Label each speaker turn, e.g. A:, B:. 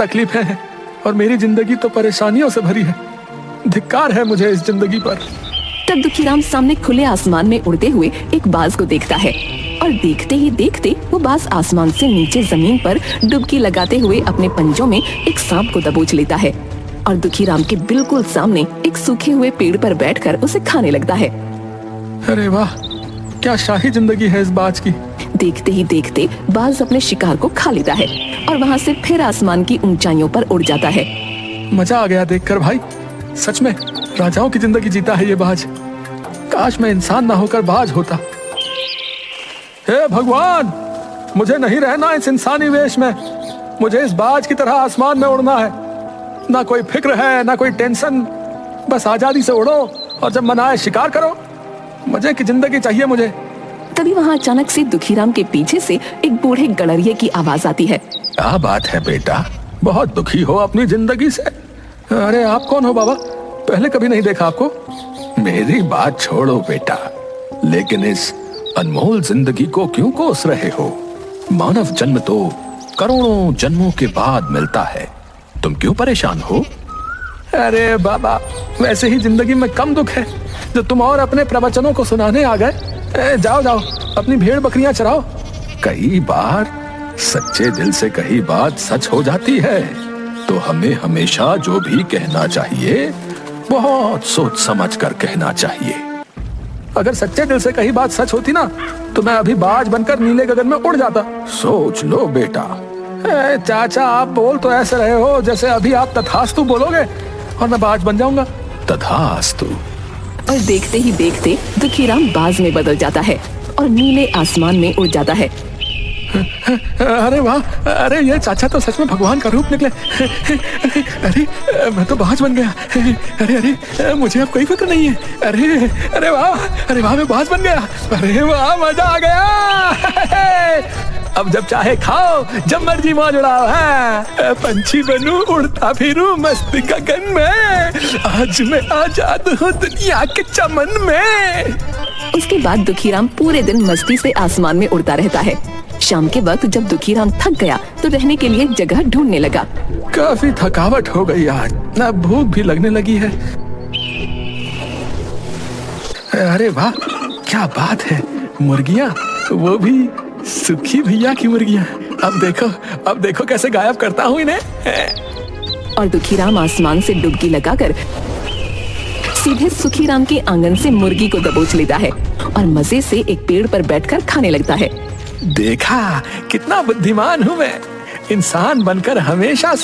A: तकलीफें हैं और मेरी जिंदगी तो परेशानियों से भरी है। धिक्कार है मुझे इस जिंदगी पर।
B: तब दुखीराम सामने खुले आसमान में उड़ते हुए एक बाज को देखता है और देखते ही देखते वो बाज आसमान से नीचे जमीन पर डुबकी लगाते हुए अपने पंजों में एक सांप को दबोच लेता है और दुखीराम के बिल्कुल सामने एक सूखे हुए पेड़ पर बैठकर उसे खाने लगता है।
A: अरे वाह, क्या शाही जिंदगी है इस बाज की।
B: देखते ही देखते बाज अपने शिकार को खा लेता है और वहाँ से फिर आसमान की ऊंचाइयों पर उड़ जाता है।
A: मजा आ गया देखकर भाई, सच में राजाओं की जिंदगी जीता है ये बाज। काश मैं इंसान ना होकर बाज होता। हे भगवान, मुझे नहीं रहना इस इंसानी वेश में। मुझे इस बाज की तरह आसमान में उड़ना है। ना कोई फिक्र है, ना कोई टेंशन, बस आजादी से उड़ो और जब मन आए शिकार करो। मजे की जिंदगी चाहिए मुझे।
B: तभी वहाँ अचानक से दुखीराम के पीछे से एक बूढ़े गड़रिये की आवाज आती है।
A: क्या बात है बेटा, बहुत दुखी हो अपनी जिंदगी से? अरे आप कौन हो बाबा, पहले कभी नहीं देखा आपको। मेरी बात छोड़ो बेटा, लेकिन इस अनमोल जिंदगी को क्यों कोस रहे हो? मानव जन्म तो करोड़ों जन्मों के बाद मिलता है, तुम क्यों परेशान हो? अरे बाबा, वैसे ही जिंदगी में कम दुख है जो तुम और अपने प्रवचनों को सुनाने आ गए। जाओ जाओ, अपनी भेड़ बकरियां चराओ। कई बार सच्चे दिल से कही बात सच हो जाती है, तो हमें हमेशा जो भी कहना चाहिए बहुत सोच समझ कर कहना चाहिए। अगर सच्चे दिल से कही बात सच होती ना, तो मैं अभी बाज बनकर नीले गगन में उड़ जाता। सोच लो बेटा। चाचा, आप बोल तो ऐसे रहे हो जैसे अभी आप तथास्तु बोलोगे और मैं बाज बन जाऊंगा। तथास्तु।
B: और देखते ही देखते दुखीराम बाज में बदल जाता है और नीले आसमान में उड़ जाता है।
A: अरे वाह, अरे ये चाचा तो सच में भगवान का रूप निकले। अरे मैं तो बाज बन गया। अरे अरे मुझे अब कोई फिक्र नहीं है। अरे अरे वाह, अरे वाह, मैं बाज बन गया। अरे वाह, मजा आ गया। अब जब चाहे खाओ, जब मर्जी मौज उड़ाओ। है पंछी बनूं, उड़ता फिरूं मस्त गगन में। आज मैं आजाद हूँ दुनिया के चमन में।
B: उसके बाद दुखीराम पूरे दिन मस्ती से आसमान में उड़ता रहता है। शाम के वक्त जब दुखीराम थक गया तो रहने के लिए जगह ढूंढने लगा।
A: काफी थकावट हो गई आज, ना भूख भी लगने लगी है। अरे वाह, क्या बात है, मुर्गियाँ, वो भी सुखी भैया की मुर्गियाँ। अब देखो कैसे गायब करता हूँ इन्हें।
B: और दुखीराम आसमान से डुबकी लगाकर सीधे सुखीराम के आंगन से मुर्गी को दबोच लेता है और मजे से एक पेड़ पर बैठकर खाने लगता है।
A: देखा कितना बुद्धिमान हूँ मैं, इंसान बनकर हमेशा